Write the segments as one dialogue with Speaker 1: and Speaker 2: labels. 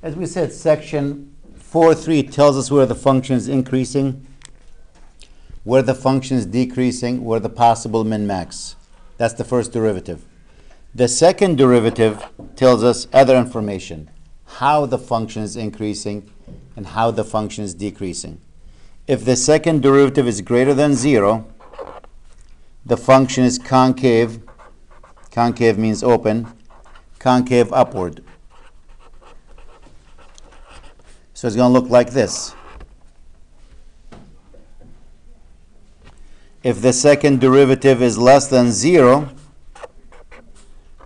Speaker 1: As we said, section 4.3 tells us where the function is increasing, where the function is decreasing, where the possible min-max. That's the first derivative. The second derivative tells us other information, how the function is increasing and how the function is decreasing. If the second derivative is greater than 0, the function is concave. Concave means open. Concave upward. So it's going to look like this. If the second derivative is less than 0,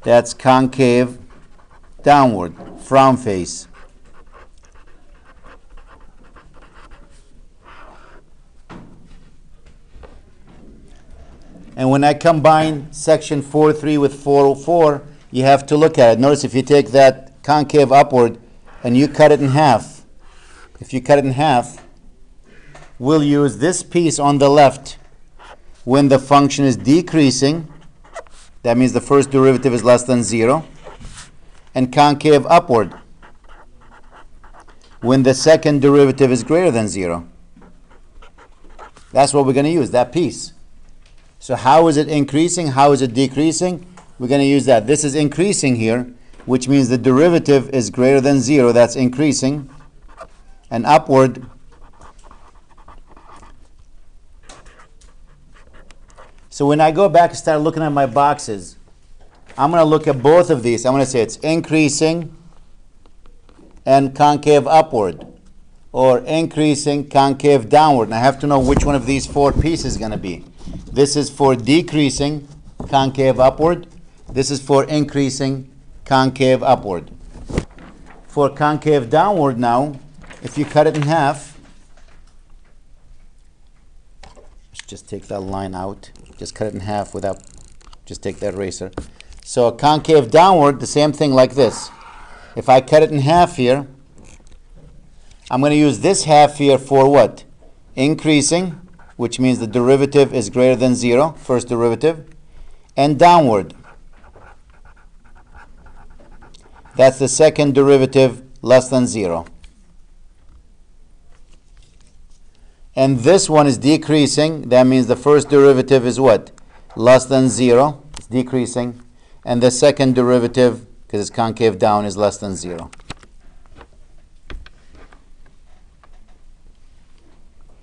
Speaker 1: that's concave downward, frown face. And when I combine section 4.3 with 4.4, you have to look at it. Notice if you take that concave upward and you cut it in half, if you cut it in half, we'll use this piece on the left when the function is decreasing. That means the first derivative is less than 0. And concave upward when the second derivative is greater than 0. That's what we're going to use, that piece. So how is it increasing? How is it decreasing? We're going to use that. This is increasing here, which means the derivative is greater than 0. That's increasing. And upward, so when I go back and start looking at my boxes, I'm going to look at both of these. I'm going to say it's increasing and concave upward, or increasing concave downward. And I have to know which one of these four pieces is going to be. This is for decreasing concave upward. This is for increasing concave upward. For concave downward now, if you cut it in half, let's just take that line out. Just cut it in half without, just take that eraser. So concave downward, the same thing like this. If I cut it in half here, I'm going to use this half here for what? Increasing, which means the derivative is greater than 0, first derivative, and downward. That's the second derivative less than 0. And this one is decreasing. That means the first derivative is what? Less than 0. It's decreasing. And the second derivative, because it's concave down, is less than 0.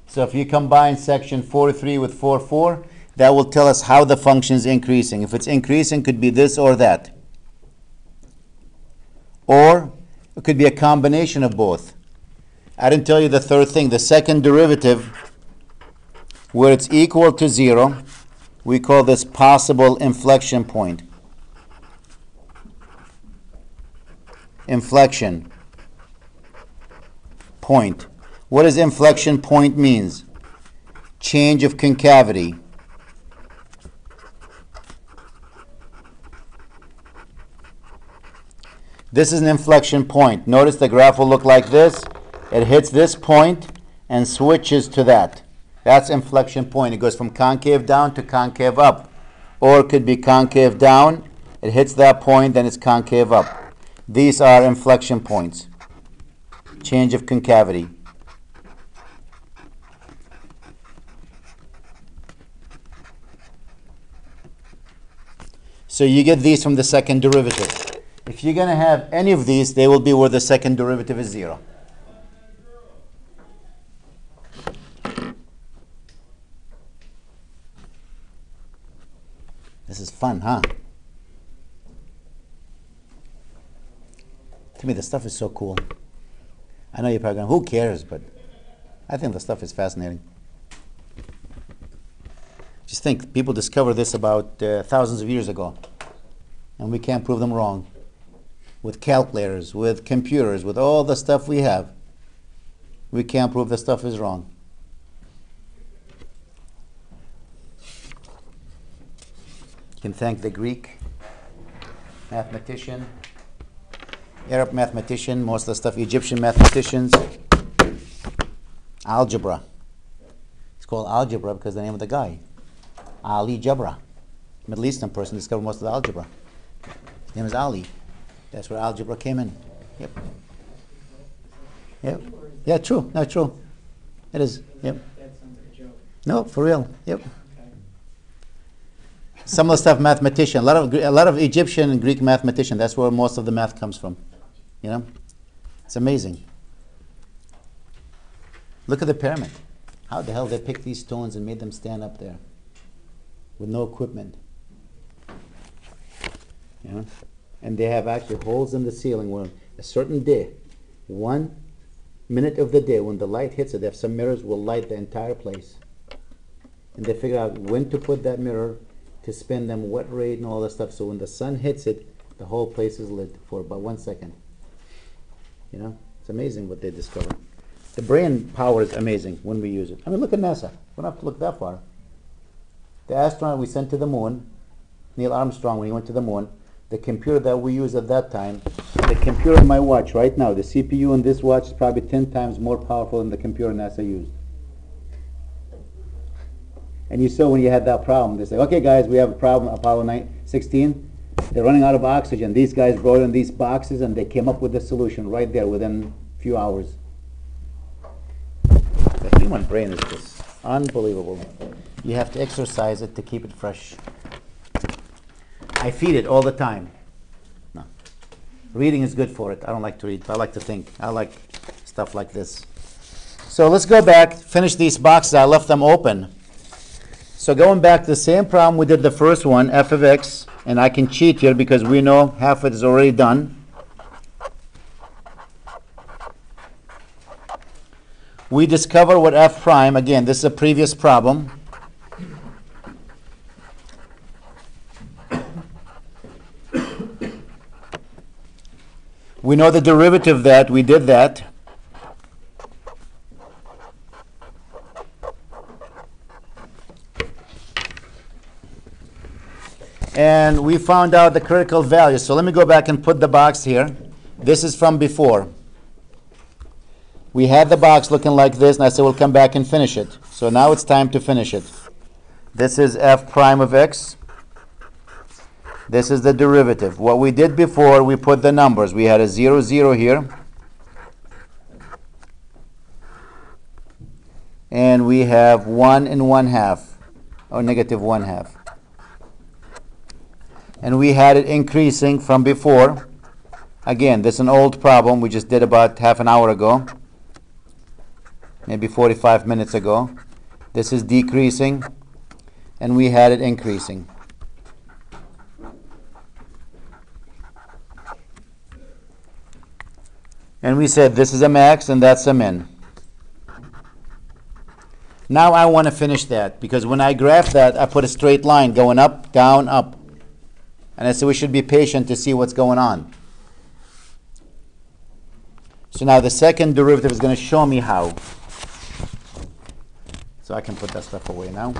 Speaker 1: So if you combine section 4.3 with 4.4, that will tell us how the function is increasing. If it's increasing, it could be this or that. Or it could be a combination of both. I didn't tell you the third thing. The second derivative, where it's equal to 0, we call this possible inflection point. Inflection point. What does inflection point means? Change of concavity. This is an inflection point. Notice the graph will look like this. It hits this point and switches to that. That's inflection point. It goes from concave down to concave up. Or it could be concave down. It hits that point, then it's concave up. These are inflection points. Change of concavity. So you get these from the second derivative. If you're going to have any of these, they will be where the second derivative is 0. This is fun, huh? To me, the stuff is so cool. I know you're probably going, who cares? But I think the stuff is fascinating. Just think, people discovered this about thousands of years ago. And we can't prove them wrong. With calculators, with computers, with all the stuff we have, we can't prove the stuff is wrong. You can thank the Greek mathematician, Arab mathematician, most of the stuff, Egyptian mathematicians. Algebra. It's called algebra because the name of the guy. Ali Jabra. Middle Eastern person discovered most of the algebra. His name is Ali. That's where algebra came in. Yep. Yep. Yeah, true. No, true. It is. Yep.
Speaker 2: That sounds like a joke.
Speaker 1: No, for real. Yep.
Speaker 2: Okay.
Speaker 1: Some of the stuff mathematician. A lot of Egyptian and Greek mathematician. That's where most of the math comes from. You know, it's amazing. Look at the pyramid. How the hell they picked these stones and made them stand up there with no equipment? You know, and they have actually holes in the ceiling where a certain day, 1 minute of the day, when the light hits it, they have some mirrors will light the entire place. And they figure out when to put that mirror to spin them what rate and all that stuff. So when the sun hits it, the whole place is lit for about 1 second. You know, it's amazing what they discover. The brain power is amazing when we use it. I mean, look at NASA. We don't have to look that far. The astronaut we sent to the moon, Neil Armstrong, when he went to the moon, the computer that we use at that time, the computer in my watch right now, the CPU in this watch is probably 10 times more powerful than the computer NASA used. And you saw when you had that problem, they say, okay guys, we have a problem, Apollo 16, they're running out of oxygen. These guys brought in these boxes and they came up with the solution right there within a few hours. The human brain is just unbelievable. You have to exercise it to keep it fresh. I feed it all the time. No. Reading is good for it. I don't like to read, but I like to think. I like stuff like this. So let's go back, finish these boxes. I left them open. So going back to the same problem we did the first one, f of x, and I can cheat here because we know half of it is already done. We discover what f prime, again, this is a previous problem. We know the derivative of that, we did that. And we found out the critical value. So let me go back and put the box here. This is from before. We had the box looking like this, and I said we'll come back and finish it. So now it's time to finish it. This is f prime of x. This is the derivative. What we did before, we put the numbers. We had a 0, 0 here. And we have 1 and 1/2, or negative 1/2. And we had it increasing from before. Again, this is an old problem we just did about half an hour ago. Maybe 45 minutes ago. This is decreasing, and we had it increasing. And we said this is a max and that's a min. Now I want to finish that, because when I graph that, I put a straight line going up, down, up. And I said we should be patient to see what's going on. So now the second derivative is going to show me how. So I can put that stuff away now.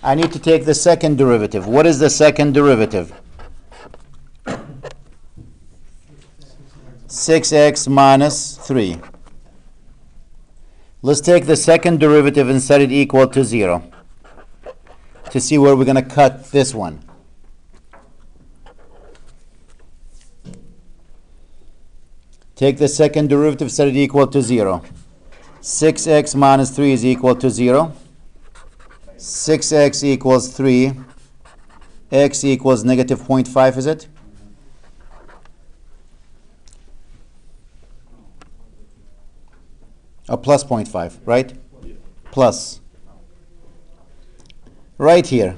Speaker 1: I need to take the second derivative. What is the second derivative? 6x minus 3. Let's take the second derivative and set it equal to 0 to see where we're going to cut this one. Take the second derivative, set it equal to 0. 6x minus 3 is equal to 0. 6x equals 3. X equals negative 0.5, is it? Or plus 0.5, right? Plus. Right here,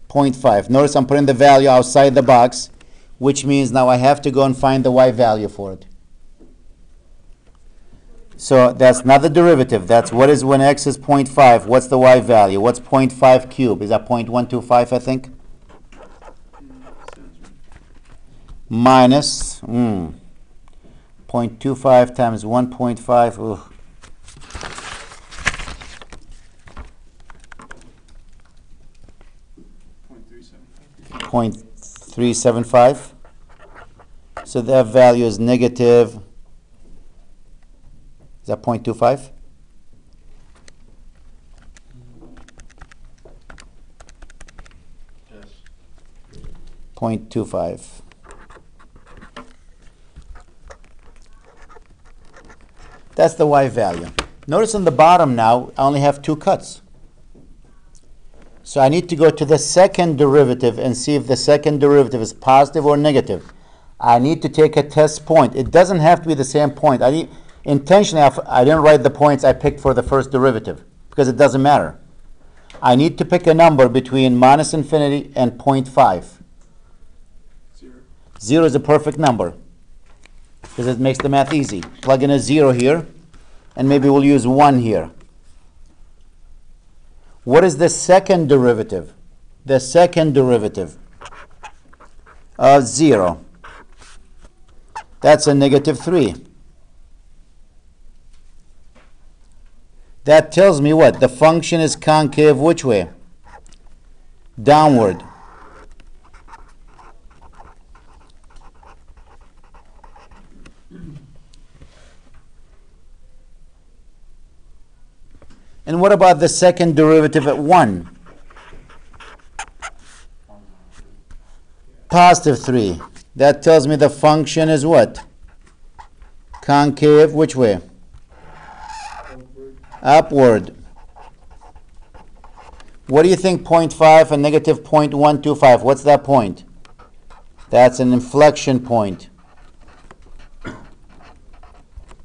Speaker 1: 0.5. Notice I'm putting the value outside the box, which means now I have to go and find the y value for it. So that's not the derivative. That's what is when x is 0.5. What's the y value? What's 0.5 cubed? Is that 0.125, I think? Minus 0.25 times 1.5. Ugh. 0.375. So that value is negative. Is that 0.25?
Speaker 3: Yes.
Speaker 1: 0.25. That's the y value. Notice on the bottom now, I only have 2 cuts. So I need to go to the second derivative and see if the second derivative is positive or negative. I need to take a test point. It doesn't have to be the same point. Intentionally, I didn't write the points I picked for the first derivative because it doesn't matter. I need to pick a number between minus infinity and 0.5. 0 is a perfect number because it makes the math easy. Plug in a 0 here, and maybe we'll use 1 here. What is the second derivative? The second derivative of 0. That's a negative 3. That tells me what? The function is concave which way? Downward. And what about the second derivative at 1? Positive 3. That tells me the function is what? Concave which way? Upward. What do you think 0.5 and negative 0.125? What's that point? That's an inflection point.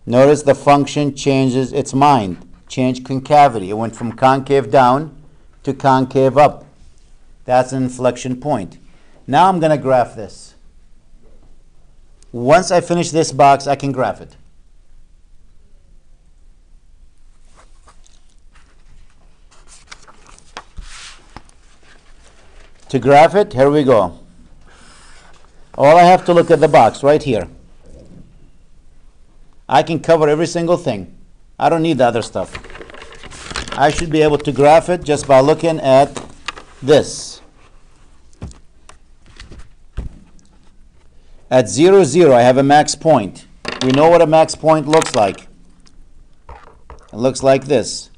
Speaker 1: Notice the function changes its mind. Change concavity. It went from concave down to concave up. That's an inflection point. Now I'm going to graph this. Once I finish this box, I can graph it. To graph it, here we go. All I have to look at the box right here. I can cover every single thing. I don't need the other stuff. I should be able to graph it just by looking at this. At 0, 0, I have a max point. We know what a max point looks like. It looks like this.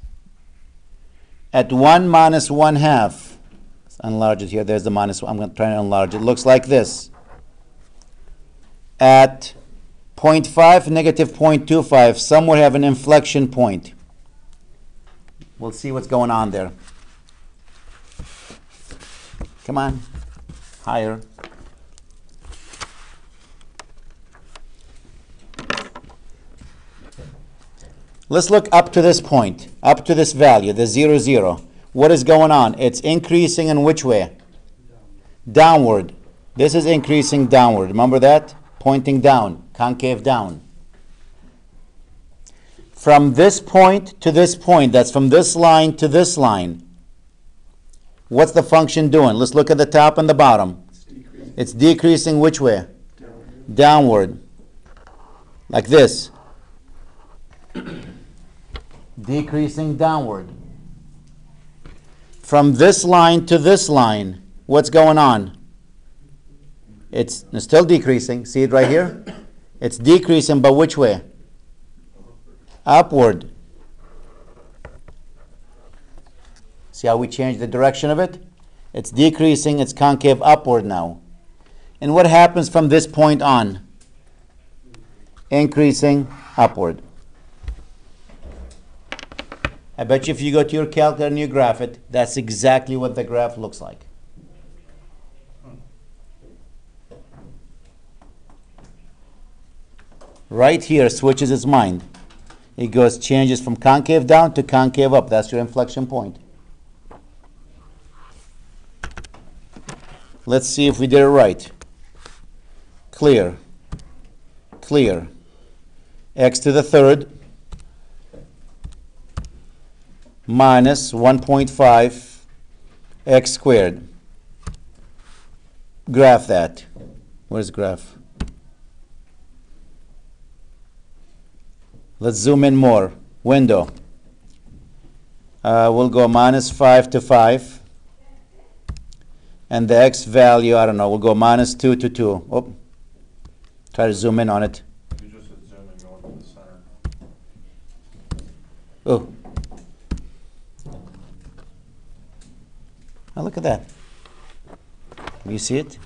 Speaker 1: At 1 minus 1/2, let's enlarge it here. There's the minus 1. I'm going to try and enlarge it. It looks like this. At 0.5, negative 0.25, somewhere have an inflection point. We'll see what's going on there. Come on, higher. Let's look up to this point, up to this value, the 0, 0. What is going on? It's increasing in which way? Downward. This is increasing downward. Remember that? Pointing down, concave down. From this point to this point, that's from this line to this line. What's the function doing? Let's look at the top and the bottom. It's decreasing which way? Downward. Like this. Decreasing downward. From this line to this line, what's going on? It's still decreasing. See it right here? It's decreasing, but which way? Upward. See how we change the direction of it? It's decreasing, it's concave upward now. And what happens from this point on? Increasing upward. I bet you if you go to your calculator and you graph it, that's exactly what the graph looks like. Right here switches its mind. It changes from concave down to concave up. That's your inflection point. Let's see if we did it right. Clear. Clear. X to the third minus 1.5 x squared. Graph that. Where's graph? Let's zoom in more. Window. We'll go minus 5 to 5. And the x value, I don't know, we'll go minus 2 to 2. Oh, try to zoom in on it.
Speaker 2: You just hit zoom and go into the center.
Speaker 1: Oh. Now look at that. Can you see it?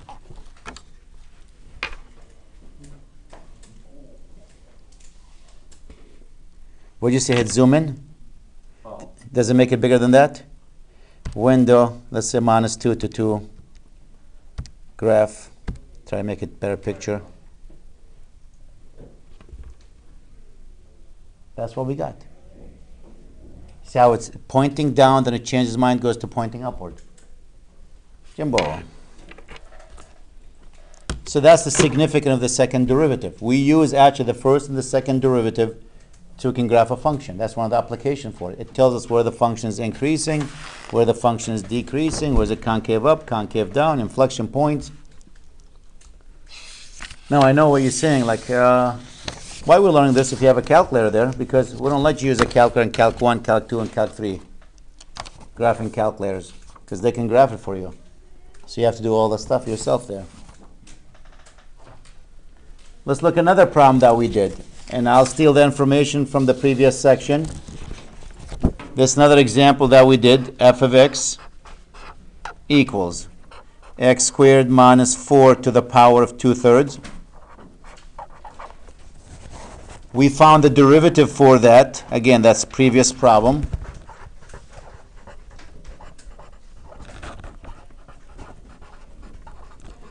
Speaker 1: What'd you say? Hit zoom in?
Speaker 2: Oh,
Speaker 1: Does it make it bigger than that? Window, let's say -2 to 2. Graph. Try to make it better picture. That's what we got. See how it's pointing down, then it changes mind, goes to pointing upward. Jimbo. So that's the significance of the second derivative. We use actually the first and the second derivative so we can graph a function. That's one of the applications for it. It tells us where the function is increasing, where the function is decreasing, where's it concave up, concave down, inflection points. Now I know what you're saying, like, why are we learning this if you have a calculator there? Because we don't let you use a calculator in Calc 1, Calc 2, and Calc 3. Graphing calculators, because they can graph it for you. So you have to do all the stuff yourself there. Let's look at another problem that we did. And I'll steal the information from the previous section. This is another example that we did. F of x equals x squared minus 4 to the power of 2/3. We found the derivative for that. Again, that's previous problem.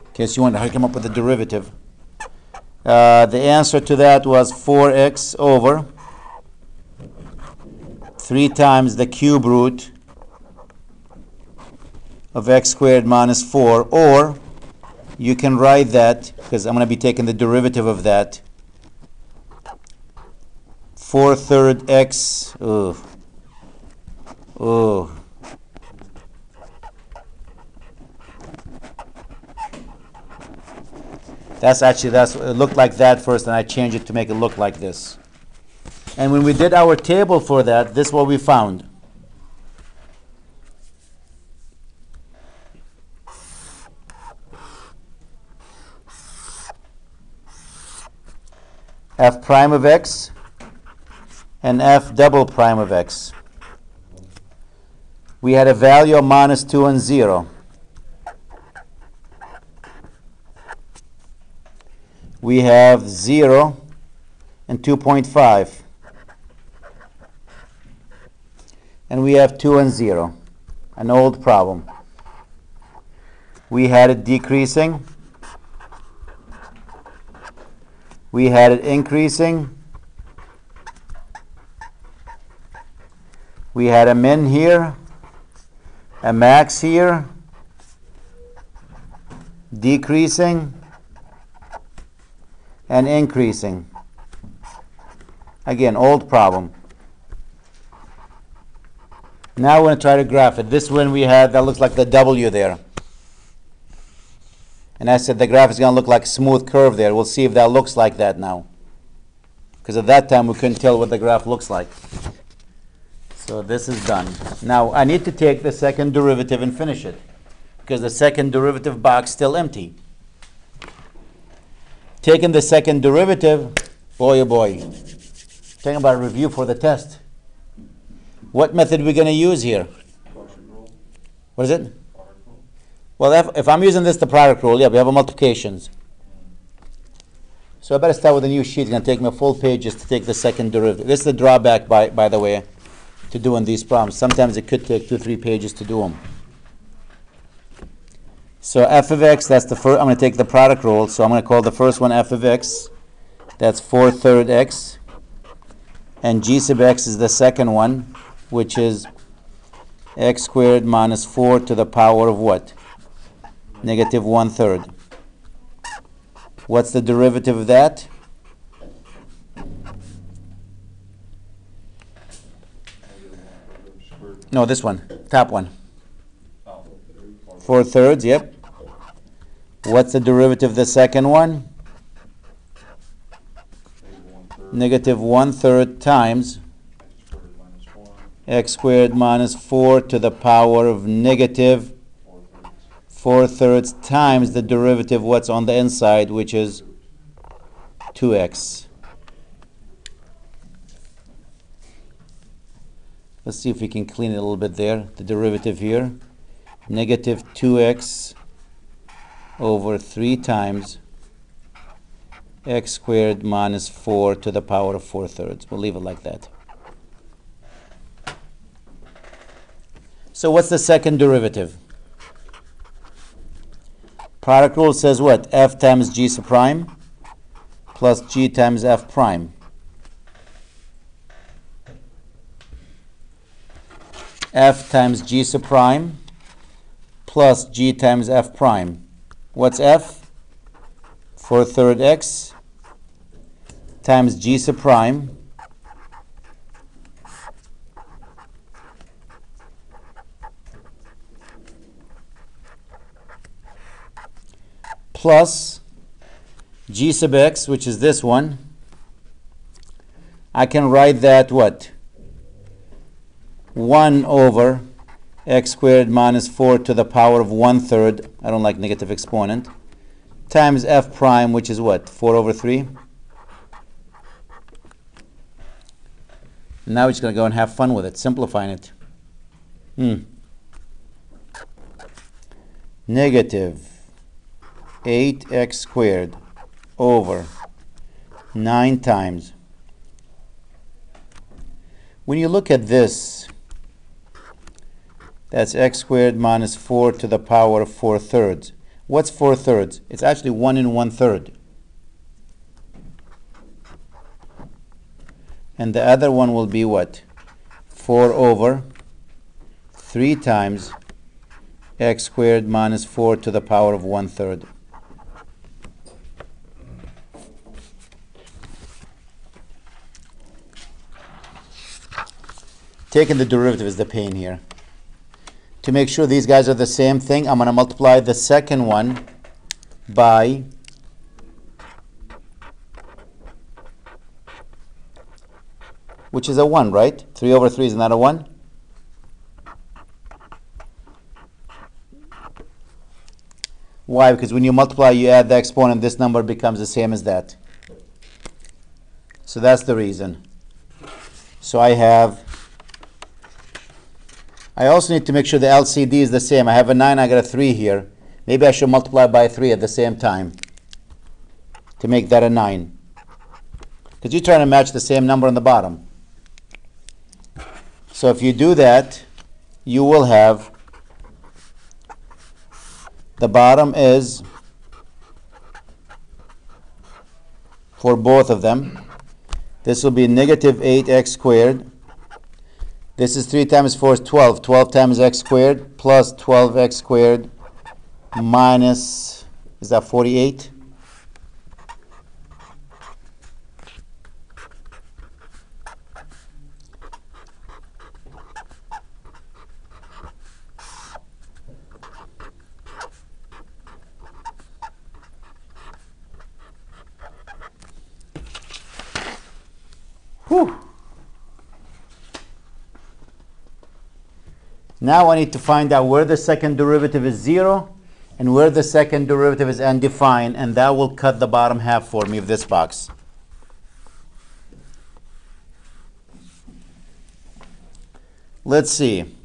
Speaker 1: In case you wonder how to come up with the derivative. The answer to that was 4x over 3 times the cube root of x squared minus 4, or you can write that, because I'm going to be taking the derivative of that, 4/3 x, it looked like that first, and I changed it to make it look like this. And when we did our table for that, this is what we found. F prime of x and f double prime of x. We had a value of -2 and 0. We have 0 and 2.5. And we have 2 and 0, an old problem. We had it decreasing. We had it increasing. We had a min here, a max here, decreasing, and increasing. Again, old problem. Now we're going to try to graph it. This one we had, that looks like the W there. And I said the graph is going to look like a smooth curve there. We'll see if that looks like that now. Because at that time we couldn't tell what the graph looks like. So this is done. Now I need to take the second derivative and finish it, because the second derivative box is still empty. Taking the second derivative, boy oh boy. Talking about a review for the test. What method are we going to use here? What is it? Well, if I'm using this, the product rule, yeah, we have a multiplications. So I better start with a new sheet. It's going to take me a full page just to take the second derivative. This is the drawback, by the way, to doing these problems. Sometimes it could take 2-3 pages to do them. So f of x, that's the first. I'm going to take the product rule. So I'm going to call the first one f of x. That's 4/3 x. And g sub x is the second one, which is x squared minus 4 to the power of what? Negative 1/3. What's the derivative of that? No, this one, top one. 4/3, yep. What's the derivative of the second one? Negative 1/3 times x squared minus 4 to the power of negative 4/3 times the derivative what's on the inside, which is 2x. Let's see if we can clean it a little bit there. The derivative here, negative 2x over 3 times x squared minus 4 to the power of 4/3. We'll leave it like that. So what's the second derivative? Product rule says what? F times g sub prime plus g times f prime. F times g sub prime plus g times f prime. What's f? 4/3 x times g sub prime plus g sub x, which is this one. I can write that what? 1 over x squared minus 4 to the power of 1/3, I don't like negative exponent, times f prime, which is what? 4 over 3. Now we're just going to go and have fun with it, simplifying it. Negative 8x squared over 9 times. When you look at this, that's x squared minus 4 to the power of 4/3. What's 4/3? It's actually 1 and 1/3. And the other one will be what? 4 over 3 times x squared minus 4 to the power of 1/3. Taking the derivative is the pain here. To make sure these guys are the same thing, I'm going to multiply the second one by which is a 1, right? 3 over 3 is not a 1? Why? Because when you multiply, you add the exponent, this number becomes the same as that. So that's the reason. So I also need to make sure the LCD is the same. I have a 9, I got a 3 here. Maybe I should multiply by 3 at the same time to make that a 9. Because you're trying to match the same number on the bottom. So if you do that, you will have the bottom is, for both of them, this will be negative 8x squared. This is 3 times 4 is 12. 12 times x squared plus 12x squared minus, is that 48? Whew. Now I need to find out where the second derivative is 0 and where the second derivative is undefined, and that will cut the bottom half for me of this box. Let's see.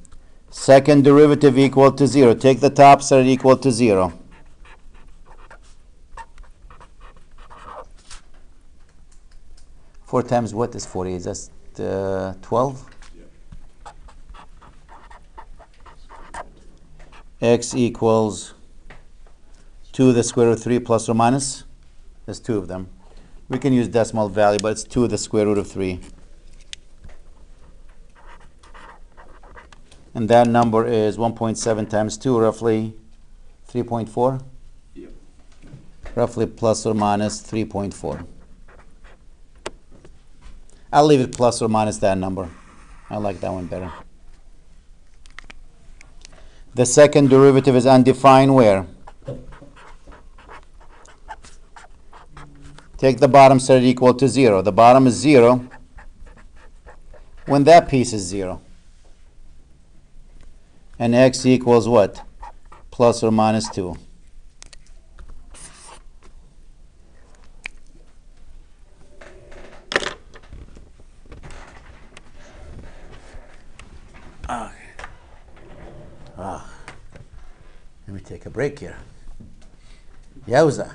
Speaker 1: Second derivative equal to 0. Take the top side equal to 0. Four times what is 40? Is that 12? X equals 2 to the square root of 3 plus or minus. There's 2 of them. We can use decimal value, but it's 2 to the square root of 3. And that number is 1.7 times 2, roughly 3.4? Yep. Roughly plus or minus 3.4. I'll leave it plus or minus that number. I like that one better. The second derivative is undefined where? Take the bottom side equal to 0. The bottom is 0 when that piece is 0. And x equals what? Plus or minus 2. Let me take a break here. Yowza.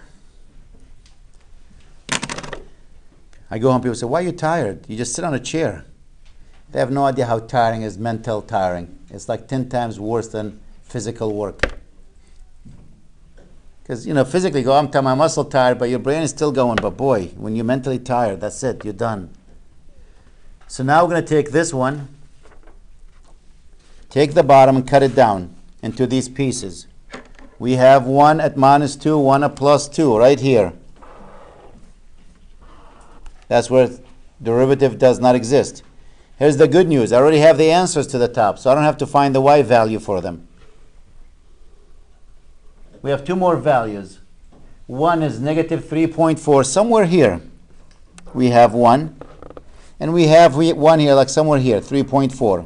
Speaker 1: I go home, people say, why are you tired? You just sit on a chair. They have no idea how tiring is mental tiring. It's like 10 times worse than physical work. Because, physically go, my muscle tired, but your brain is still going. But boy, when you're mentally tired, that's it, you're done. So now we're going to take this one, take the bottom and cut it down into these pieces. We have 1 at -2, 1 at +2, right here. That's where derivative does not exist. Here's the good news. I already have the answers to the top, so I don't have to find the y value for them. We have 2 more values. One is -3.4. Somewhere here we have 1. And we have 1 here, like somewhere here, 3.4.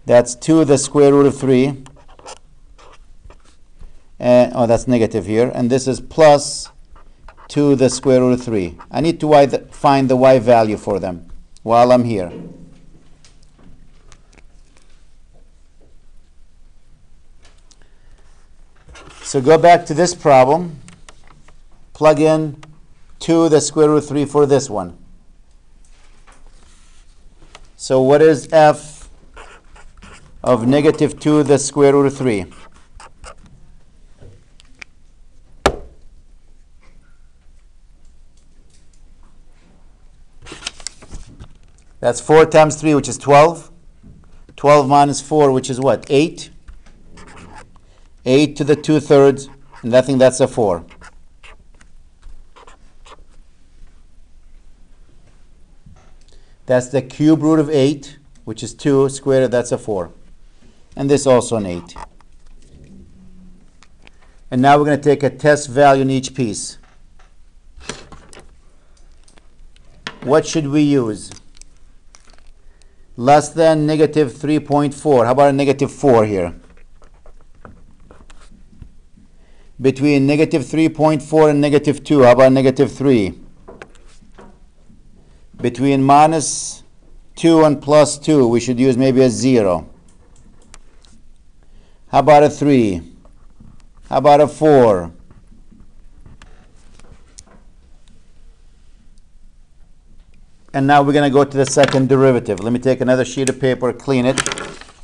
Speaker 1: That's 2 to the square root of 3. And, that's negative here. And this is plus 2 to the square root of 3. I need to find the y value for them while I'm here. So go back to this problem. Plug in 2 to the square root of 3 for this one. So what is f of -2 to the square root of 3? That's 4 times 3, which is 12. 12 minus 4, which is what? 8. 8 to the 2/3, and I think that's a 4. That's the cube root of 8, which is 2 squared, that's a 4. And this also an 8. And now we're going to take a test value in each piece. What should we use? Less than -3.4. How about a -4 here? Between -3.4 and -2, how about -3? Between -2 and +2, we should use maybe a 0. How about a 3? How about a 4? And now we're going to go to the second derivative. Let me take another sheet of paper, clean it.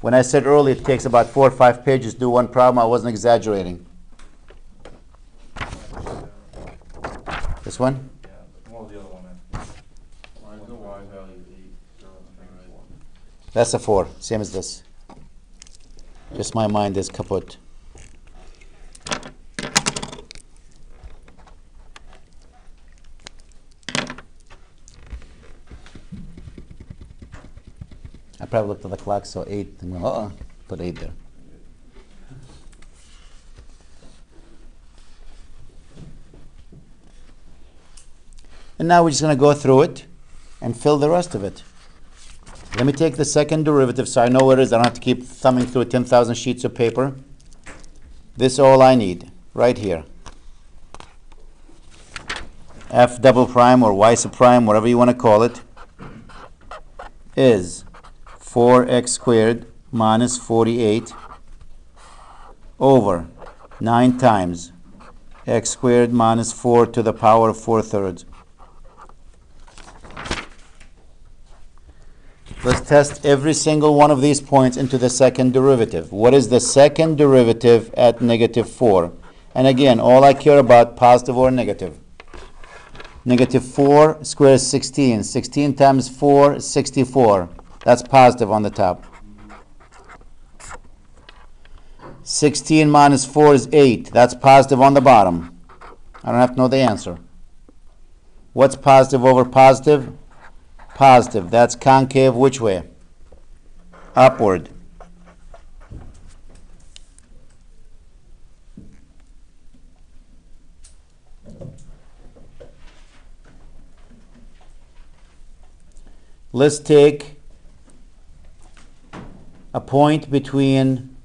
Speaker 1: When I said earlier it takes about 4 or 5 pages to do one problem, I wasn't exaggerating. This one?
Speaker 2: Yeah, well, the other one, mine's the y value 8, 0,
Speaker 1: That's a 4, same as this. Just my mind is kaput. I probably looked at the clock, saw 8, and went, put 8 there. And now we're just going to go through it and fill the rest of it. Let me take the second derivative so I know what it is. I don't have to keep thumbing through 10,000 sheets of paper. This is all I need, right here. F double prime or y sub prime, whatever you want to call it, is 4x squared minus 48 over 9 times x squared minus 4 to the power of 4/3. Let's test every single one of these points into the second derivative. What is the second derivative at -4? And again, all I care about, positive or negative. -4 squared is 16. 16 times 4 is 64. That's positive on the top. 16 minus 4 is 8. That's positive on the bottom. I don't have to know the answer. What's positive over positive? Positive. That's concave which way? Upward. Let's take a point between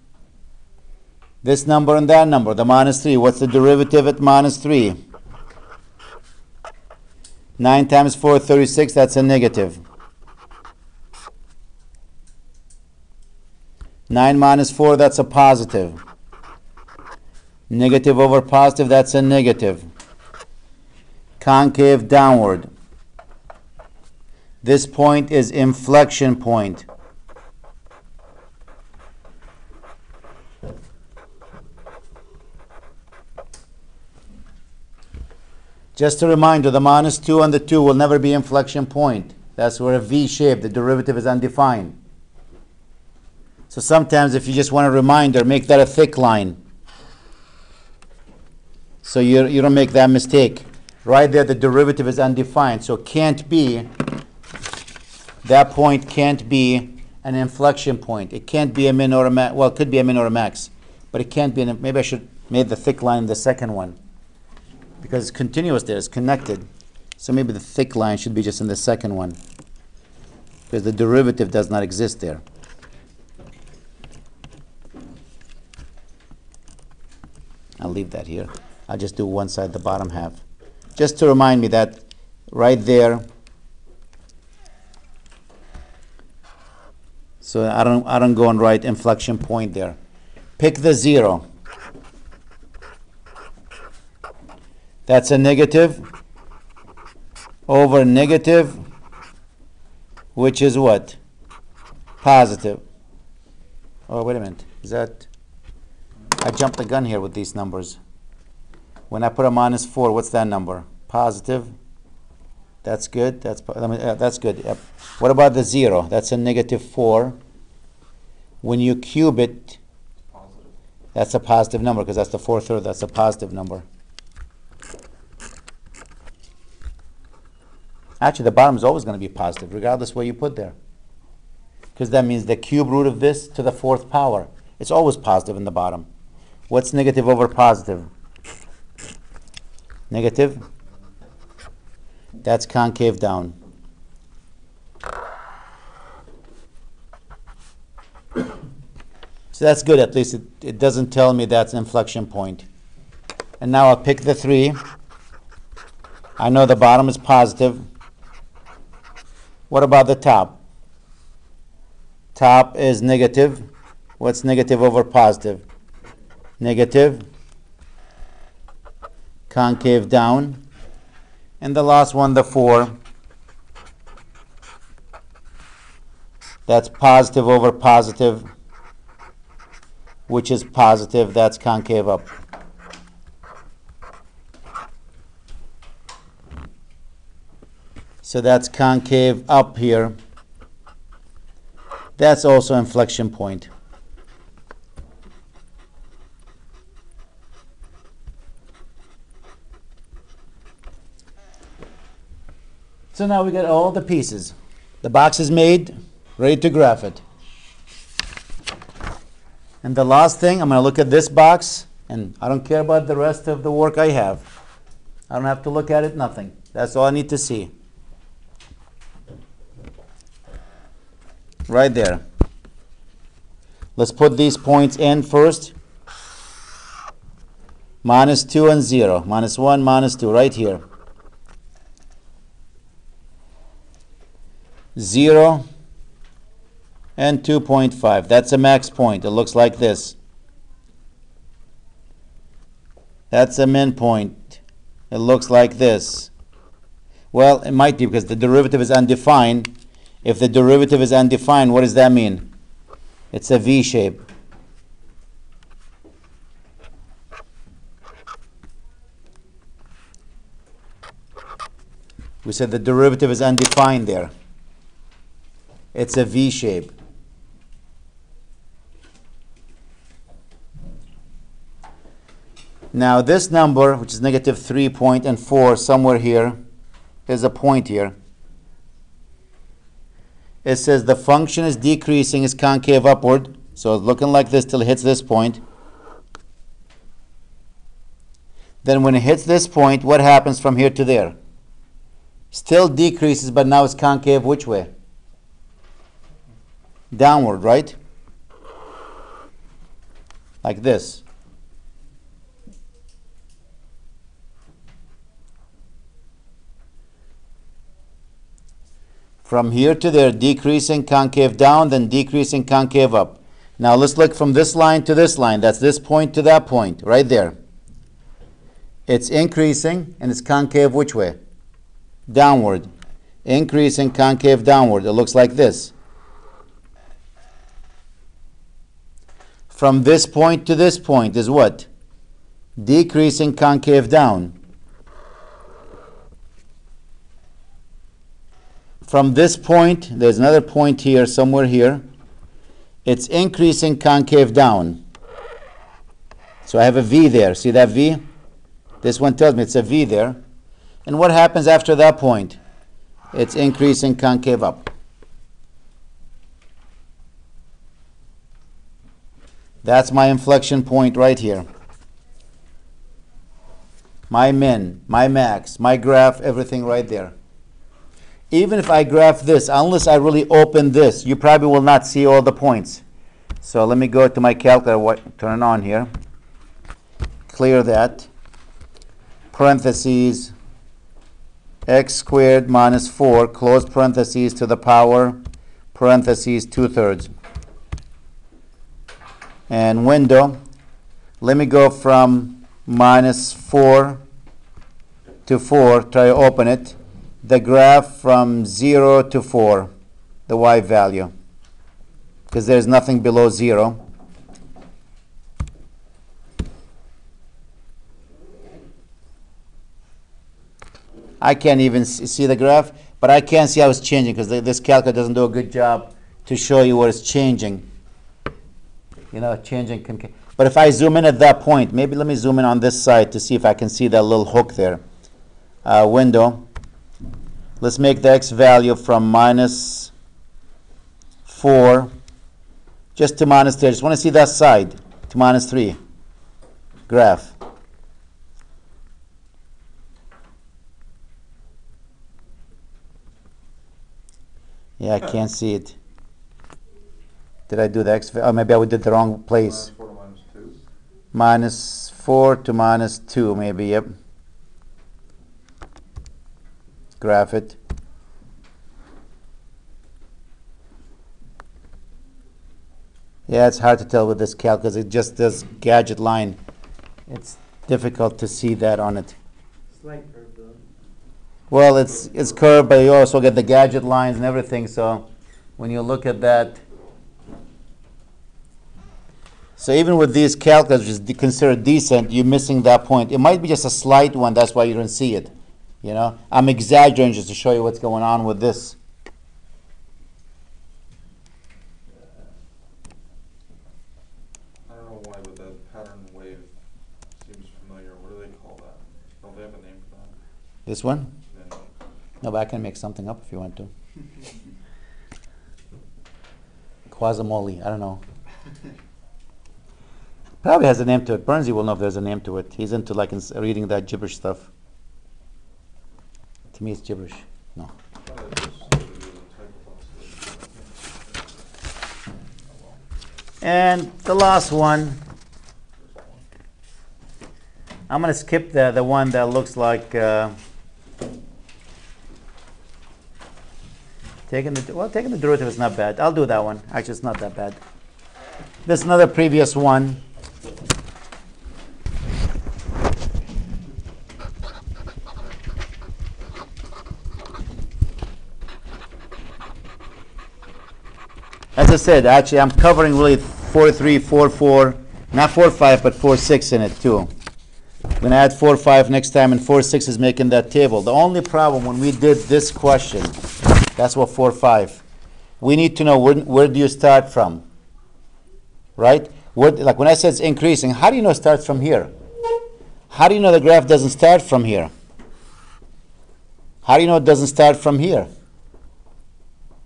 Speaker 1: this number and that number, the -3. What's the derivative at -3? 9 times 4, 36, that's a negative. 9 minus 4, that's a positive. Negative over positive, that's a negative. Concave downward. This point is inflection point. Just a reminder, the -2 and the 2 will never be inflection point. That's where a V shape, the derivative is undefined. So sometimes if you just want a reminder, make that a thick line. So you don't make that mistake. Right there, the derivative is undefined. So it can't be, that point can't be an inflection point. It can't be a min or a max. Well, it could be a min or a max. But it can't be, maybe I should make the thick line the second one. Because it's continuous there, it's connected. So maybe the thick line should be just in the second one. Because the derivative does not exist there. I'll leave that here. I'll just do one side, the bottom half. Just to remind me that right there. So I don't go and write inflection point there. Pick the 0. That's a negative over negative, which is what? Positive. Oh, wait a minute. Is that? I jumped the gun here with these numbers. When I put a -4, what's that number? Positive. That's good. That's good. Yep. What about the 0? That's a -4. When you cube it,
Speaker 2: Positive.
Speaker 1: that's a positive number because that's the 4/3. That's a positive number. Actually, the bottom is always going to be positive, regardless where you put there. Because that means the cube root of this to the 4th power. It's always positive in the bottom. What's negative over positive? Negative. That's concave down. So that's good. At least it doesn't tell me that's an inflection point. And now I'll pick the 3. I know the bottom is positive. What about the top? Top is negative. What's negative over positive? Negative. Concave down. And the last one, the 4. That's positive over positive, which is positive. That's concave up. So that's concave up here. That's also inflection point. So now we got all the pieces. The box is made, ready to graph it. And the last thing, I'm going to look at this box, and I don't care about the rest of the work I have. I don't have to look at it, nothing. That's all I need to see. Right there. Let's put these points in first. -2 and 0. -1, -2, right here. 0 and 2.5. That's a max point. It looks like this. That's a min point. It looks like this. Well, it might be because the derivative is undefined. If the derivative is undefined, what does that mean? It's a V shape. We said the derivative is undefined there. It's a V shape. Now this number, which is -3.4, somewhere here, there's a point here. It says the function is decreasing, is concave upward. So it's looking like this till it hits this point. Then when it hits this point, what happens from here to there? Still decreases, but now it's concave which way? Downward, right? Like this. From here to there, decreasing, concave down, then decreasing, concave up. Now let's look from this line to this line. That's this point to that point, right there. It's increasing, and it's concave which way? Downward. Increasing concave downward. It looks like this. From this point to this point is what? Decreasing concave down. From this point, there's another point here, somewhere here. It's increasing concave down. So I have a V there. See that V? This one tells me it's a V there. And what happens after that point? It's increasing concave up. That's my inflection point right here. My min, my max, my graph, everything right there. Even if I graph this, unless I really open this, you probably will not see all the points. So let me go to my calculator, turn it on here. Clear that. Parentheses, x squared minus 4, close parentheses to the power, parentheses 2/3. And window, let me go from minus 4 to 4, try to open it. The graph from 0 to 4, the y value, because there's nothing below 0. I can't even see the graph, but I can see how it's changing because this calculator doesn't do a good job to show you what it's changing. You know, changing. But if I zoom in at that point, maybe let me zoom in on this side to see if I can see that little hook there. Window. Let's make the x value from minus 4 just to minus 3. I just want to see that side to minus 3 graph. Yeah, I can't see it. Did I do the x value? Oh, maybe I did the wrong place.
Speaker 2: Minus 4 to minus 2.
Speaker 1: Minus 4 to minus 2, maybe, yep. Graph it. Yeah, it's hard to tell with this calc because it just does gadget line. It's difficult to see that on it.
Speaker 3: Slight curve though.
Speaker 1: Well, it's curved, but you also get the gadget lines and everything. So when you look at that, so even with these calculators, which is considered decent, you're missing that point. It might be just a slight one. That's why you don't see it. You know, I'm exaggerating just to show you what's going on with this.
Speaker 2: I don't know why, but that pattern wave seems familiar. What do they call that? Don't they have a name for that?
Speaker 1: This one?
Speaker 2: Yeah.
Speaker 1: No, but I can make something up if you want to. Quasimoli, I don't know. Probably has a name to it. Bernsey will know if there's a name to it. He's into like reading that gibberish stuff. To me, it's gibberish. No. And the last one, I'm going to skip the one that looks like taking the derivative is not bad. I'll do that one. Actually, it's not that bad. There's another previous one. As I said, actually, I'm covering really 4.3, 4.4, not 4.5, but 4.6 in it too. I'm going to add 4.5 next time, and 4.6 is making that table. The only problem when we did this question, that's what 4.5. We need to know where do you start from, right? Like when I said it's increasing, how do you know it starts from here? How do you know the graph doesn't start from here? How do you know it doesn't start from here?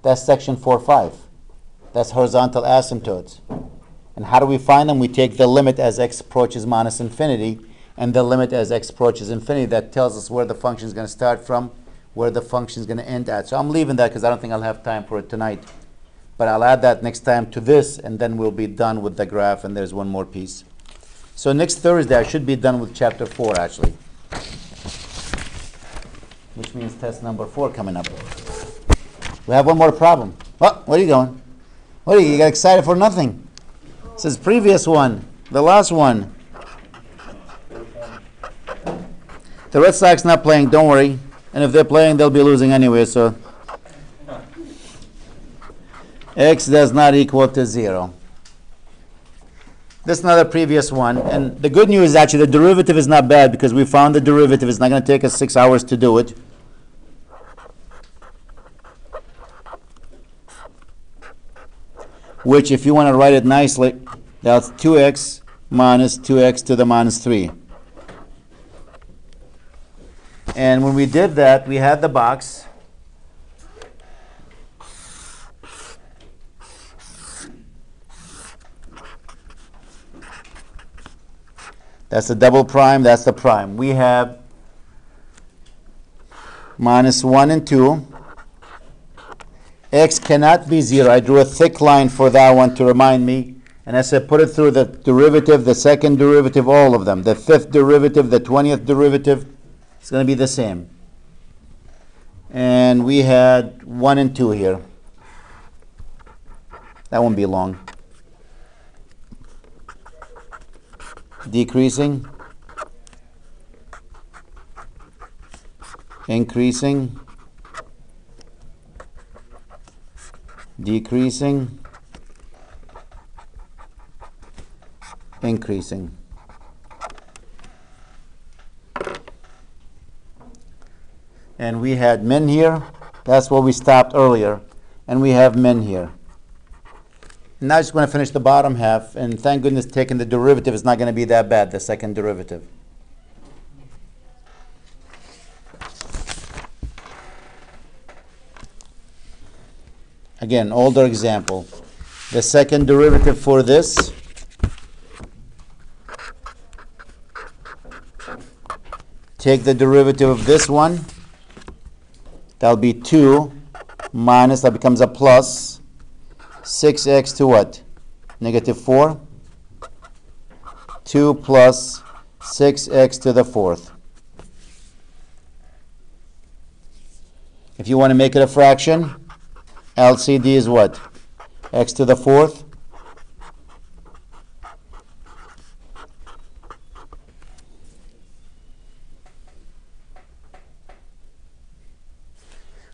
Speaker 1: That's section 4.5. That's horizontal asymptotes. And how do we find them? We take the limit as x approaches minus infinity, and the limit as x approaches infinity. That tells us where the function is going to start from, where the function is going to end at. So I'm leaving that because I don't think I'll have time for it tonight. But I'll add that next time to this, and then we'll be done with the graph, and there's one more piece. So next Thursday, I should be done with chapter 4, actually. Which means test number 4 coming up. We have one more problem. Oh, where are you going? What are you got excited for nothing? This is previous one, the last one. The Red Sox not playing, don't worry. And if they're playing, they'll be losing anyway, so x does not equal to 0. This is another previous one, and the good news is actually the derivative is not bad because we found the derivative. It's not going to take us 6 hours to do it. Which, if you want to write it nicely, that's 2x minus 2x to the minus 3. And when we did that, we had the box. That's the double prime, that's the prime. We have minus 1 and 2. X cannot be 0. I drew a thick line for that one to remind me. And I said put it through the derivative, the second derivative, all of them. The 5th derivative, the 20th derivative. It's going to be the same. And we had 1 and 2 here. That won't be long. Decreasing. Increasing. Decreasing. Increasing. And we had min here. That's where we stopped earlier. And we have min here. Now I'm just going to finish the bottom half. And thank goodness taking the derivative is not going to be that bad, the second derivative. Again, older example. The second derivative for this take the derivative of this one. That'll be 2 minus, that becomes a plus, 6x to what? Negative 4. 2 plus 6x to the 4th. If you want to make it a fraction, LCD is what? X to the 4th.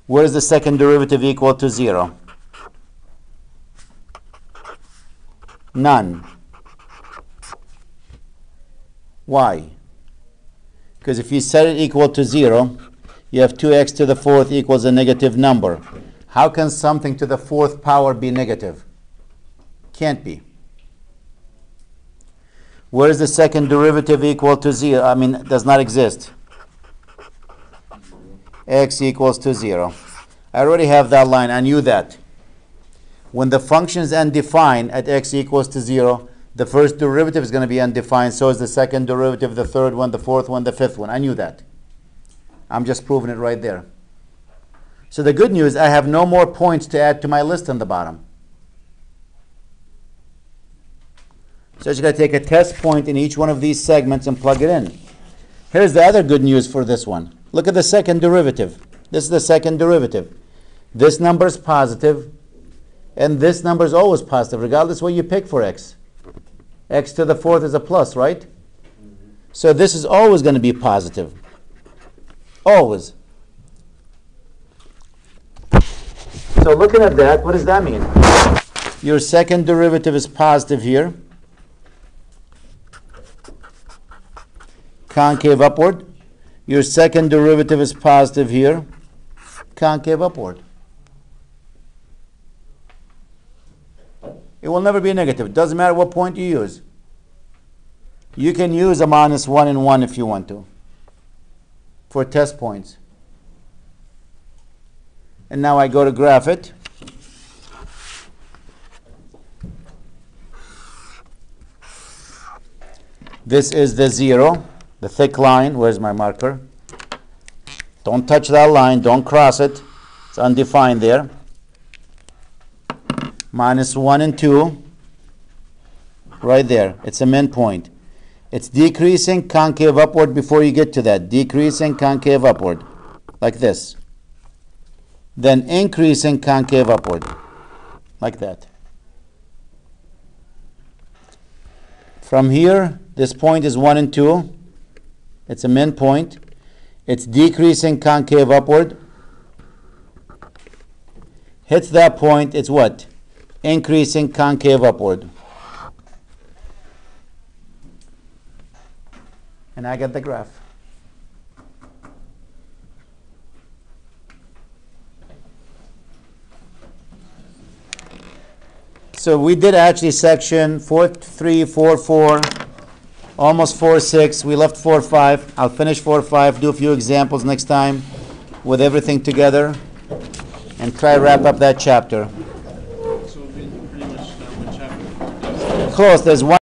Speaker 1: Where is the second derivative equal to 0? None. Why? Because if you set it equal to 0, you have 2x to the 4th equals a negative number. How can something to the 4th power be negative? Can't be. Where is the second derivative equal to 0? I mean, does not exist. X equals to 0. I already have that line. I knew that. When the function is undefined at x equals to 0, the first derivative is going to be undefined. So is the second derivative, the third one, the fourth one, the fifth one. I knew that. I'm just proving it right there. So the good news, I have no more points to add to my list on the bottom. So you got to take a test point in each one of these segments and plug it in. Here's the other good news for this one. Look at the second derivative. This is the second derivative. This number is positive, and this number is always positive, regardless what you pick for x. X to the 4th is a plus, right? So this is always going to be positive. Always. So looking at that, what does that mean? Your second derivative is positive here. Concave upward. Your second derivative is positive here. Concave upward. It will never be negative. It doesn't matter what point you use. You can use a minus 1 and 1 if you want to for test points. And now I go to graph it. This is the 0, the thick line. Where's my marker? Don't touch that line. Don't cross it. It's undefined there. Minus 1 and 2. Right there. It's a midpoint. It's decreasing concave upward before you get to that. Decreasing concave upward. Like this. Then increasing concave upward. Like that. From here, this point is 1 and 2. It's a midpoint. It's decreasing concave upward. Hits that point, it's what? increasing, concave upward. And I get the graph. So we did actually section 4.3, 4.4, almost 4.6. We left 4.5. I'll finish 4.5, do a few examples next time with everything together, and try to wrap up that chapter.
Speaker 3: So we'll be pretty much done with chapter.
Speaker 1: Close. There's one